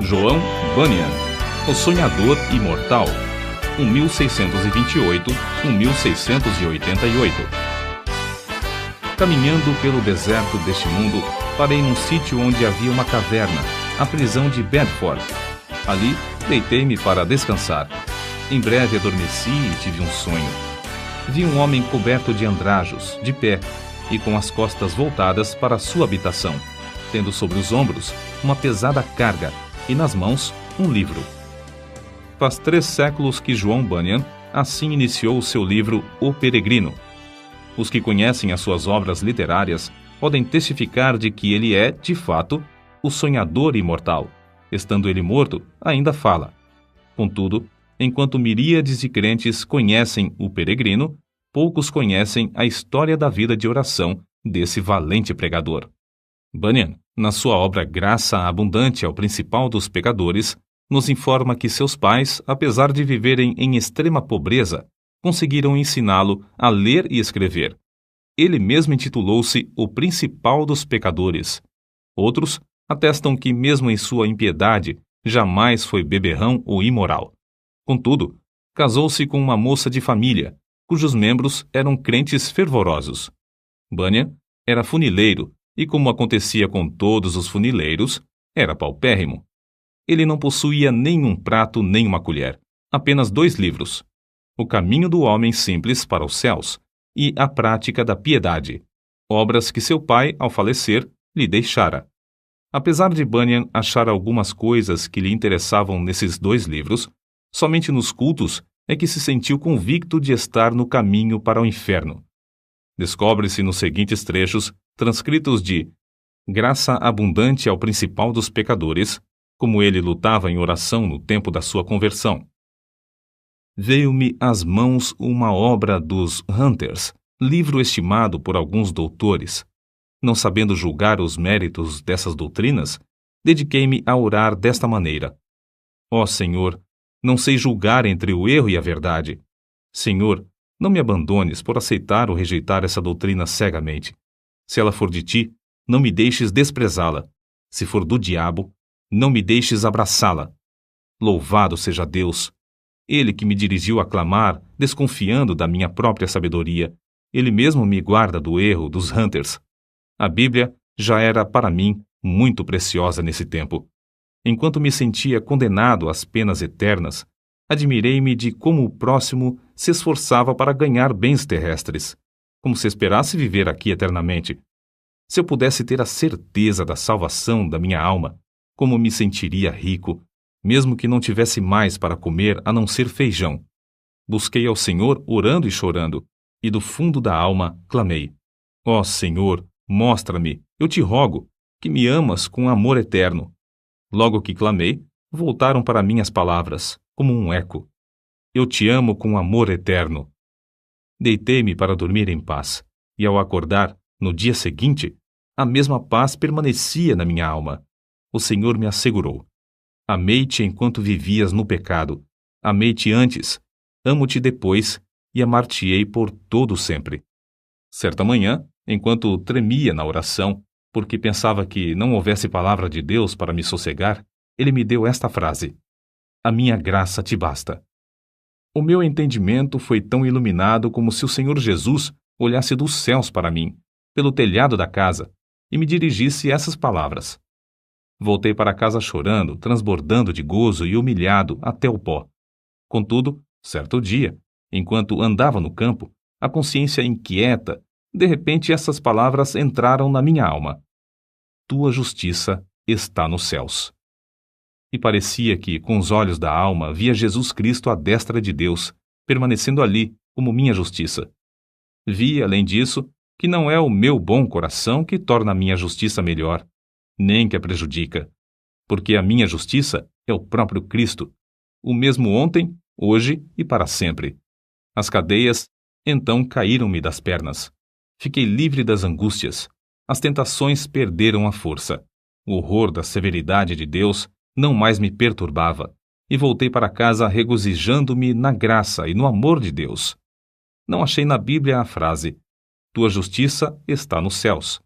João Bunyan, o sonhador imortal, 1628-1688. Caminhando pelo deserto deste mundo, parei num sítio onde havia uma caverna, a prisão de Bedford. Ali, deitei-me para descansar. Em breve adormeci e tive um sonho. Vi um homem coberto de andrajos, de pé, e com as costas voltadas para a sua habitação, tendo sobre os ombros uma pesada carga e nas mãos um livro. Faz 3 séculos que João Bunyan assim iniciou o seu livro O Peregrino. Os que conhecem as suas obras literárias podem testificar de que ele é, de fato, o sonhador imortal. Estando ele morto, ainda fala. Contudo, enquanto miríades de crentes conhecem o Peregrino, poucos conhecem a história da vida de oração desse valente pregador. Bunyan, na sua obra Graça Abundante ao Principal dos Pecadores, nos informa que seus pais, apesar de viverem em extrema pobreza, conseguiram ensiná-lo a ler e escrever. Ele mesmo intitulou-se o Principal dos Pecadores. Outros atestam que, mesmo em sua impiedade, jamais foi beberrão ou imoral. Contudo, casou-se com uma moça de família, cujos membros eram crentes fervorosos. Bunyan era funileiro e, como acontecia com todos os funileiros, era paupérrimo. Ele não possuía nem um prato nem uma colher, apenas 2 livros: O Caminho do Homem Simples para os Céus e A Prática da Piedade, obras que seu pai, ao falecer, lhe deixara. Apesar de Bunyan achar algumas coisas que lhe interessavam nesses 2 livros, somente nos cultos é que se sentiu convicto de estar no caminho para o inferno. Descobre-se nos seguintes trechos, transcritos de Graça Abundante ao Principal dos Pecadores, como ele lutava em oração no tempo da sua conversão. Veio-me às mãos uma obra dos Hunters, livro estimado por alguns doutores. Não sabendo julgar os méritos dessas doutrinas, dediquei-me a orar desta maneira: Ó Senhor, não sei julgar entre o erro e a verdade. Senhor, não me abandones por aceitar ou rejeitar essa doutrina cegamente. Se ela for de ti, não me deixes desprezá-la. Se for do diabo, não me deixes abraçá-la. Louvado seja Deus! Ele que me dirigiu a clamar, desconfiando da minha própria sabedoria, ele mesmo me guarda do erro dos Hunters. A Bíblia já era para mim muito preciosa nesse tempo. Enquanto me sentia condenado às penas eternas, admirei-me de como o próximo se esforçava para ganhar bens terrestres, como se esperasse viver aqui eternamente. Se eu pudesse ter a certeza da salvação da minha alma, como me sentiria rico, mesmo que não tivesse mais para comer a não ser feijão. Busquei ao Senhor orando e chorando, e do fundo da alma clamei: Ó Senhor, mostra-me, eu te rogo, que me amas com amor eterno. Logo que clamei, voltaram para mim as palavras, como um eco: Eu te amo com amor eterno. Deitei-me para dormir em paz, e ao acordar, no dia seguinte, a mesma paz permanecia na minha alma. O Senhor me assegurou: Amei-te enquanto vivias no pecado. Amei-te antes, amo-te depois, e amar-te-ei por todo sempre. Certa manhã, enquanto tremia na oração, porque pensava que não houvesse palavra de Deus para me sossegar, ele me deu esta frase: A minha graça te basta. O meu entendimento foi tão iluminado como se o Senhor Jesus olhasse dos céus para mim, pelo telhado da casa, e me dirigisse essas palavras. Voltei para casa chorando, transbordando de gozo e humilhado até o pó. Contudo, certo dia, enquanto andava no campo, a consciência inquieta, de repente essas palavras entraram na minha alma: Tua justiça está nos céus. E parecia que, com os olhos da alma, via Jesus Cristo à destra de Deus, permanecendo ali como minha justiça. Vi, além disso, que não é o meu bom coração que torna a minha justiça melhor, nem que a prejudica, porque a minha justiça é o próprio Cristo, o mesmo ontem, hoje e para sempre. As cadeias, então, caíram-me das pernas. Fiquei livre das angústias. As tentações perderam a força. O horror da severidade de Deus não mais me perturbava, e voltei para casa regozijando-me na graça e no amor de Deus. Não achei na Bíblia a frase: Tua justiça está nos céus,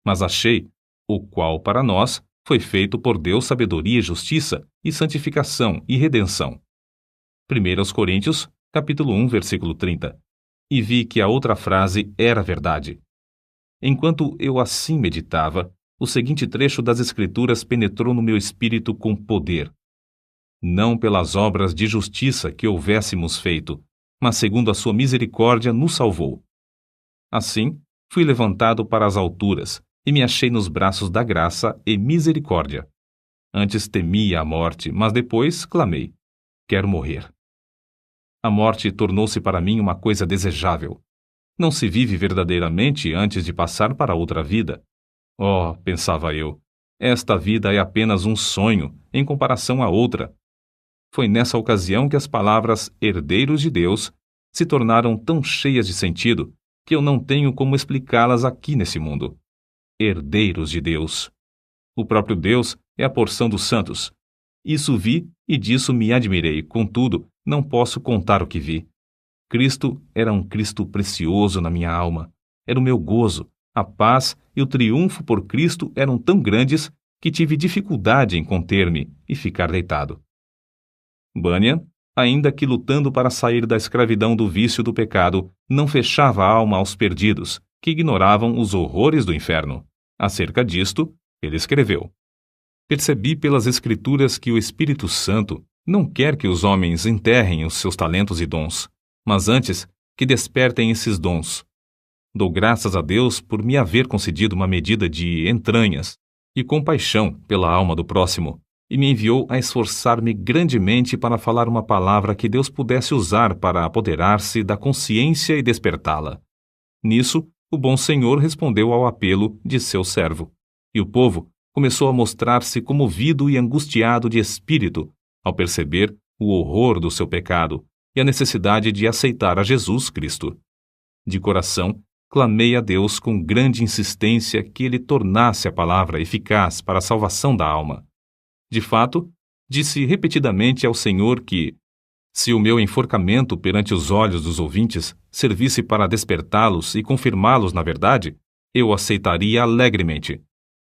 mas achei o qual para nós foi feito por Deus sabedoria e justiça, e santificação e redenção. 1 Coríntios, capítulo 1, versículo 30. E vi que a outra frase era verdade. Enquanto eu assim meditava, o seguinte trecho das Escrituras penetrou no meu espírito com poder. Não pelas obras de justiça que houvéssemos feito, mas segundo a sua misericórdia nos salvou. Assim, fui levantado para as alturas, e me achei nos braços da graça e misericórdia. Antes temia a morte, mas depois clamei: quero morrer. A morte tornou-se para mim uma coisa desejável. Não se vive verdadeiramente antes de passar para outra vida. Oh, pensava eu, esta vida é apenas um sonho em comparação à outra. Foi nessa ocasião que as palavras herdeiros de Deus se tornaram tão cheias de sentido que eu não tenho como explicá-las aqui nesse mundo. Herdeiros de Deus. O próprio Deus é a porção dos santos. Isso vi e disso me admirei, contudo, não posso contar o que vi. Cristo era um Cristo precioso na minha alma. Era o meu gozo, a paz e o triunfo por Cristo eram tão grandes que tive dificuldade em conter-me e ficar deitado. Bunyan, ainda que lutando para sair da escravidão do vício do pecado, não fechava a alma aos perdidos, que ignoravam os horrores do inferno. Acerca disto, ele escreveu: percebi pelas Escrituras que o Espírito Santo não quer que os homens enterrem os seus talentos e dons, mas antes que despertem esses dons. Dou graças a Deus por me haver concedido uma medida de entranhas e compaixão pela alma do próximo, e me enviou a esforçar-me grandemente para falar uma palavra que Deus pudesse usar para apoderar-se da consciência e despertá-la. Nisso, o bom Senhor respondeu ao apelo de seu servo, e o povo começou a mostrar-se comovido e angustiado de espírito ao perceber o horror do seu pecado e a necessidade de aceitar a Jesus Cristo. De coração, clamei a Deus com grande insistência que ele tornasse a palavra eficaz para a salvação da alma. De fato, disse repetidamente ao Senhor que, se o meu enforcamento perante os olhos dos ouvintes servisse para despertá-los e confirmá-los na verdade, eu aceitaria alegremente.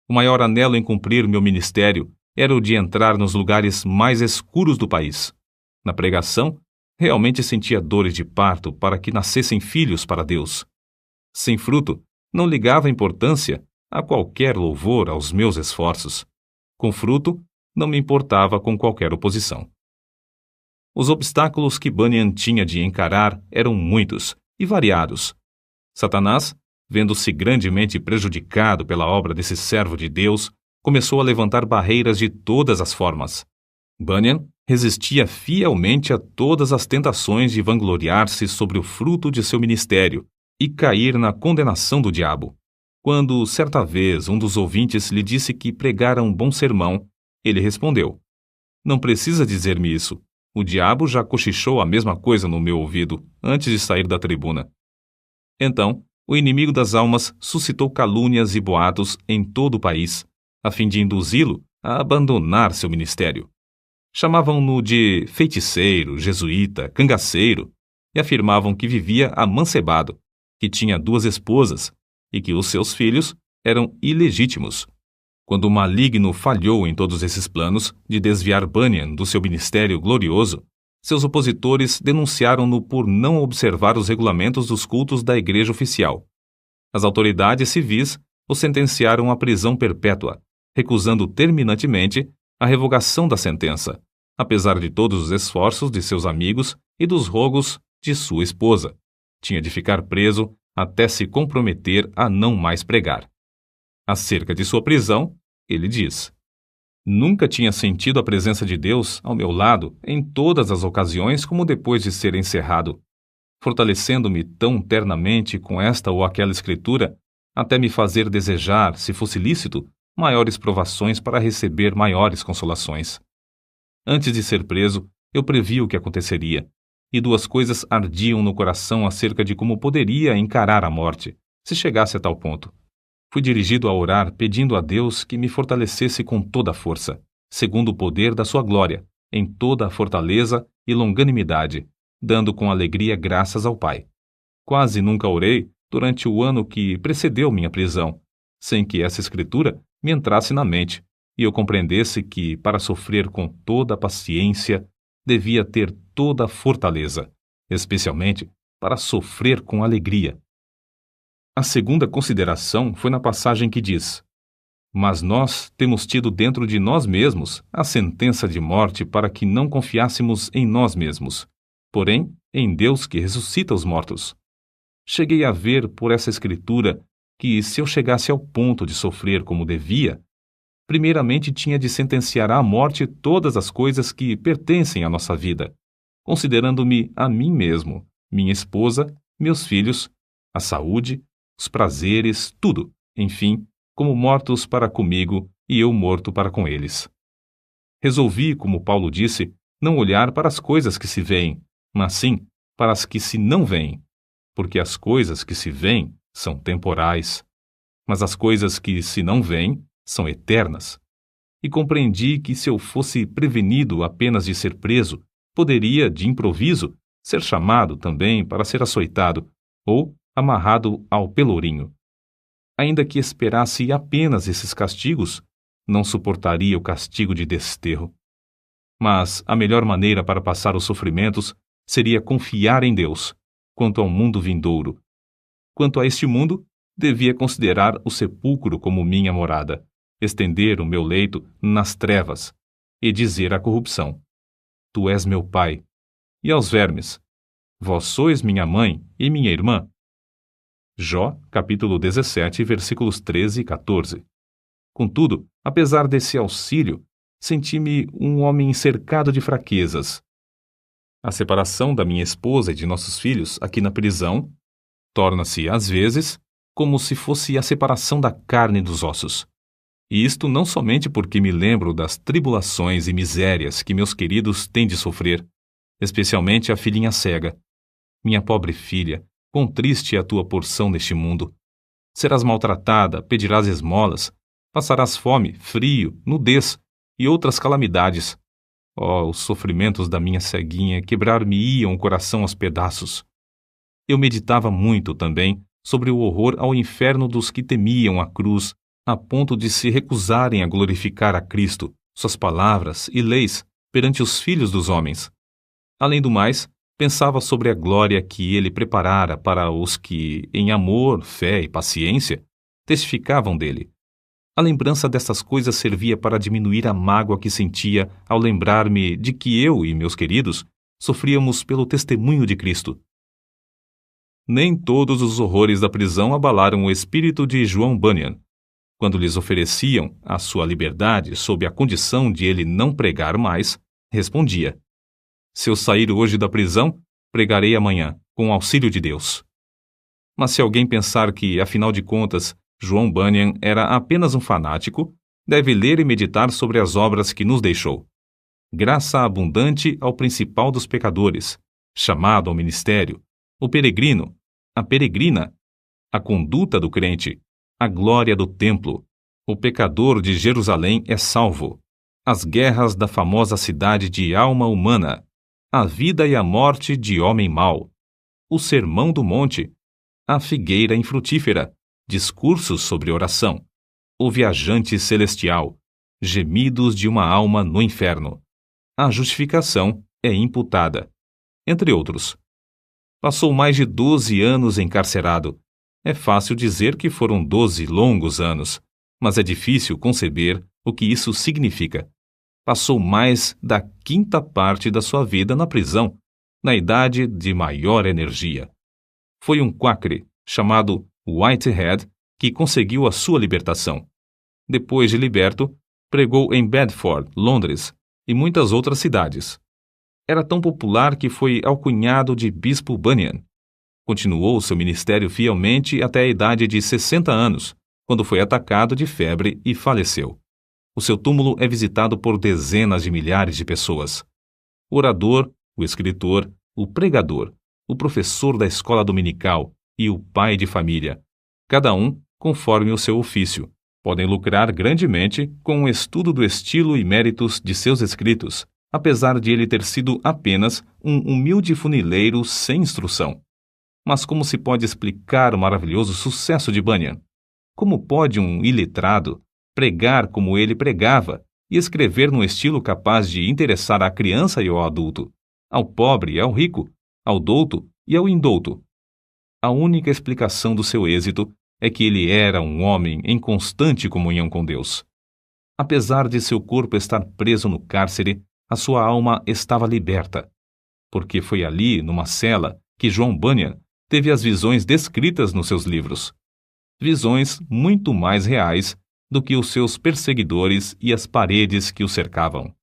O maior anelo em cumprir meu ministério era o de entrar nos lugares mais escuros do país. Na pregação, realmente sentia dores de parto para que nascessem filhos para Deus. Sem fruto, não ligava importância a qualquer louvor aos meus esforços. Com fruto, não me importava com qualquer oposição. Os obstáculos que Bunyan tinha de encarar eram muitos e variados. Satanás, vendo-se grandemente prejudicado pela obra desse servo de Deus, começou a levantar barreiras de todas as formas. Bunyan resistia fielmente a todas as tentações de vangloriar-se sobre o fruto de seu ministério e cair na condenação do diabo. Quando, certa vez, um dos ouvintes lhe disse que pregara um bom sermão, ele respondeu: não precisa dizer-me isso. O diabo já cochichou a mesma coisa no meu ouvido antes de sair da tribuna. Então, o inimigo das almas suscitou calúnias e boatos em todo o país, a fim de induzi-lo a abandonar seu ministério. Chamavam-no de feiticeiro, jesuíta, cangaceiro, e afirmavam que vivia amancebado, que tinha 2 esposas e que os seus filhos eram ilegítimos. Quando o maligno falhou em todos esses planos de desviar Bunyan do seu ministério glorioso, seus opositores denunciaram-no por não observar os regulamentos dos cultos da igreja oficial. As autoridades civis o sentenciaram à prisão perpétua, recusando terminantemente a revogação da sentença, apesar de todos os esforços de seus amigos e dos rogos de sua esposa. Tinha de ficar preso até se comprometer a não mais pregar. Acerca de sua prisão, ele diz: nunca tinha sentido a presença de Deus ao meu lado em todas as ocasiões como depois de ser encerrado, fortalecendo-me tão ternamente com esta ou aquela escritura, até me fazer desejar, se fosse lícito, maiores provações para receber maiores consolações. Antes de ser preso, eu previ o que aconteceria, e 2 coisas ardiam no coração acerca de como poderia encarar a morte, se chegasse a tal ponto. Fui dirigido a orar pedindo a Deus que me fortalecesse com toda a força, segundo o poder da sua glória, em toda a fortaleza e longanimidade, dando com alegria graças ao Pai. Quase nunca orei durante o ano que precedeu minha prisão, sem que essa escritura me entrasse na mente, e eu compreendesse que, para sofrer com toda a paciência, devia ter toda a fortaleza, especialmente para sofrer com alegria. A segunda consideração foi na passagem que diz: Mas nós temos tido dentro de nós mesmos a sentença de morte para que não confiássemos em nós mesmos, porém em Deus que ressuscita os mortos. Cheguei a ver por essa escritura que, se eu chegasse ao ponto de sofrer como devia, primeiramente tinha de sentenciar à morte todas as coisas que pertencem à nossa vida, considerando-me a mim mesmo, minha esposa, meus filhos, a saúde, os prazeres, tudo, enfim, como mortos para comigo e eu morto para com eles. Resolvi, como Paulo disse, não olhar para as coisas que se veem, mas sim para as que se não veem, porque as coisas que se veem são temporais, mas as coisas que se não veem são eternas. E compreendi que, se eu fosse prevenido apenas de ser preso, poderia, de improviso, ser chamado também para ser açoitado ou amarrado ao pelourinho. Ainda que esperasse apenas esses castigos, não suportaria o castigo de desterro. Mas a melhor maneira para passar os sofrimentos seria confiar em Deus, quanto ao mundo vindouro. Quanto a este mundo, devia considerar o sepulcro como minha morada, estender o meu leito nas trevas e dizer à corrupção: Tu és meu pai, e aos vermes: Vós sois minha mãe e minha irmã. Jó, capítulo 17, versículos 13 e 14. Contudo, apesar desse auxílio, senti-me um homem cercado de fraquezas. A separação da minha esposa e de nossos filhos aqui na prisão torna-se, às vezes, como se fosse a separação da carne dos ossos. E isto não somente porque me lembro das tribulações e misérias que meus queridos têm de sofrer, especialmente a filhinha cega. Minha pobre filha, quão triste é a tua porção neste mundo. Serás maltratada, pedirás esmolas, passarás fome, frio, nudez e outras calamidades. Oh, os sofrimentos da minha ceguinha quebrar-me-iam o coração aos pedaços. Eu meditava muito também sobre o horror ao inferno dos que temiam a cruz, a ponto de se recusarem a glorificar a Cristo, suas palavras e leis perante os filhos dos homens. Além do mais, pensava sobre a glória que ele preparara para os que, em amor, fé e paciência, testificavam dele. A lembrança destas coisas servia para diminuir a mágoa que sentia ao lembrar-me de que eu e meus queridos sofríamos pelo testemunho de Cristo. Nem todos os horrores da prisão abalaram o espírito de João Bunyan. Quando lhes ofereciam a sua liberdade sob a condição de ele não pregar mais, respondia: Se eu sair hoje da prisão, pregarei amanhã, com o auxílio de Deus. Mas se alguém pensar que, afinal de contas, João Bunyan era apenas um fanático, deve ler e meditar sobre as obras que nos deixou. Graça abundante ao principal dos pecadores, chamado ao ministério, o peregrino, a peregrina, a conduta do crente, a glória do templo, o pecador de Jerusalém é salvo, as guerras da famosa cidade de alma humana, a vida e a morte de homem mau, o sermão do monte, a figueira infrutífera, discursos sobre oração, o viajante celestial, gemidos de uma alma no inferno, a justificação é imputada, entre outros. Passou mais de 12 anos encarcerado. É fácil dizer que foram 12 longos anos, mas é difícil conceber o que isso significa. Passou mais da quinta parte da sua vida na prisão, na idade de maior energia. Foi um quacre, chamado Whitehead, que conseguiu a sua libertação. Depois de liberto, pregou em Bedford, Londres e muitas outras cidades. Era tão popular que foi alcunhado de Bispo Bunyan. Continuou seu ministério fielmente até a idade de 60 anos, quando foi atacado de febre e faleceu. O seu túmulo é visitado por dezenas de milhares de pessoas. O orador, o escritor, o pregador, o professor da escola dominical e o pai de família, cada um conforme o seu ofício, podem lucrar grandemente com o estudo do estilo e méritos de seus escritos, apesar de ele ter sido apenas um humilde funileiro sem instrução. Mas como se pode explicar o maravilhoso sucesso de Bunyan? Como pode um iletrado, pregar como ele pregava e escrever num estilo capaz de interessar à criança e ao adulto, ao pobre e ao rico, ao douto e ao indouto. A única explicação do seu êxito é que ele era um homem em constante comunhão com Deus. Apesar de seu corpo estar preso no cárcere, a sua alma estava liberta, porque foi ali, numa cela, que John Bunyan teve as visões descritas nos seus livros. Visões muito mais reais do que os seus perseguidores e as paredes que o cercavam.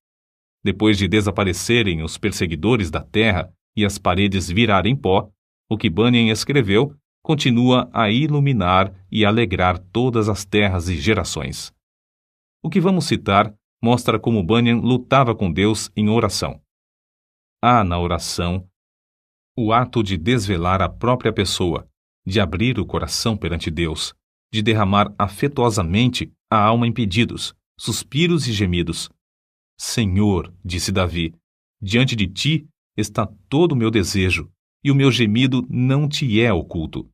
Depois de desaparecerem os perseguidores da terra e as paredes virarem pó, o que Bunyan escreveu continua a iluminar e alegrar todas as terras e gerações. O que vamos citar mostra como Bunyan lutava com Deus em oração. Há na oração o ato de desvelar a própria pessoa, de abrir o coração perante Deus, de derramar afetuosamente a alma em pedidos, suspiros e gemidos. Senhor, disse Davi, diante de ti está todo o meu desejo, e o meu gemido não te é oculto.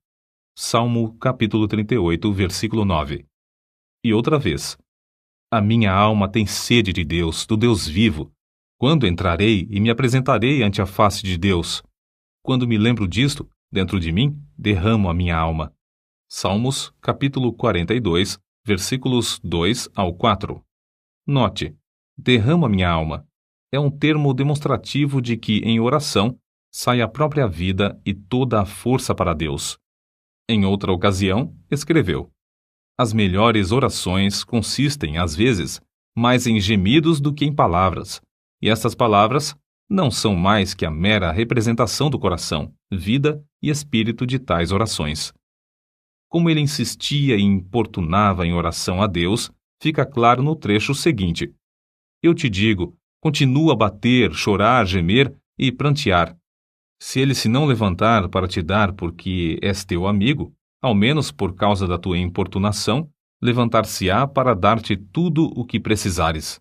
Salmo capítulo 38, versículo 9. E outra vez, a minha alma tem sede de Deus, do Deus vivo. Quando entrarei e me apresentarei ante a face de Deus? Quando me lembro disto, dentro de mim, derramo a minha alma. Salmos capítulo 42, versículos 2 ao 4. Note, derramo a minha alma. É um termo demonstrativo de que, em oração, sai a própria vida e toda a força para Deus. Em outra ocasião, escreveu: as melhores orações consistem, às vezes, mais em gemidos do que em palavras, e estas palavras não são mais que a mera representação do coração, vida e espírito de tais orações. Como ele insistia e importunava em oração a Deus, fica claro no trecho seguinte: eu te digo, continua a bater, chorar, gemer e prantear. Se ele se não levantar para te dar porque és teu amigo, ao menos por causa da tua importunação, levantar-se-á para dar-te tudo o que precisares.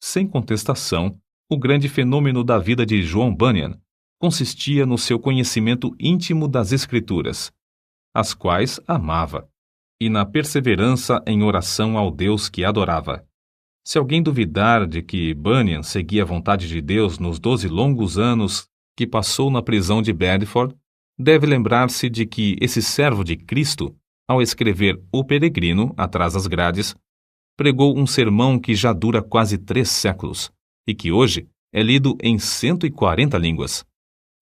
Sem contestação, o grande fenômeno da vida de John Bunyan consistia no seu conhecimento íntimo das Escrituras, as quais amava, e na perseverança em oração ao Deus que adorava. Se alguém duvidar de que Bunyan seguia a vontade de Deus nos 12 longos anos que passou na prisão de Bedford, deve lembrar-se de que esse servo de Cristo, ao escrever O Peregrino, atrás das grades, pregou um sermão que já dura quase 3 séculos e que hoje é lido em 140 línguas.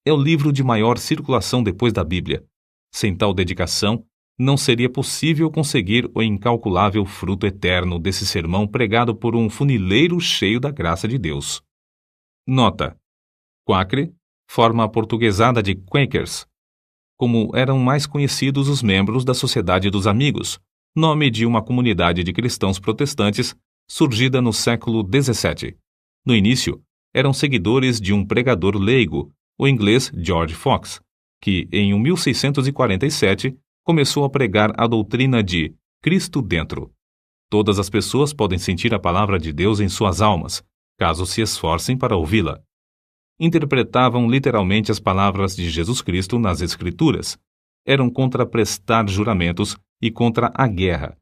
É o livro de maior circulação depois da Bíblia. Sem tal dedicação, não seria possível conseguir o incalculável fruto eterno desse sermão pregado por um funileiro cheio da graça de Deus. Nota: Quakre, forma aportuguesada de Quakers, como eram mais conhecidos os membros da Sociedade dos Amigos, nome de uma comunidade de cristãos protestantes surgida no século XVII. No início, eram seguidores de um pregador leigo, o inglês George Fox, que, em 1647, começou a pregar a doutrina de Cristo dentro. Todas as pessoas podem sentir a palavra de Deus em suas almas, caso se esforcem para ouvi-la. Interpretavam literalmente as palavras de Jesus Cristo nas Escrituras. Eram contra prestar juramentos e contra a guerra.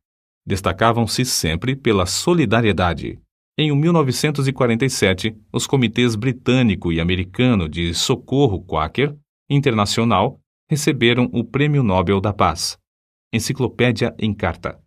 Destacavam-se sempre pela solidariedade. Em 1947, os comitês britânico e americano de socorro Quaker Internacional receberam o Prêmio Nobel da Paz. Enciclopédia em Carta.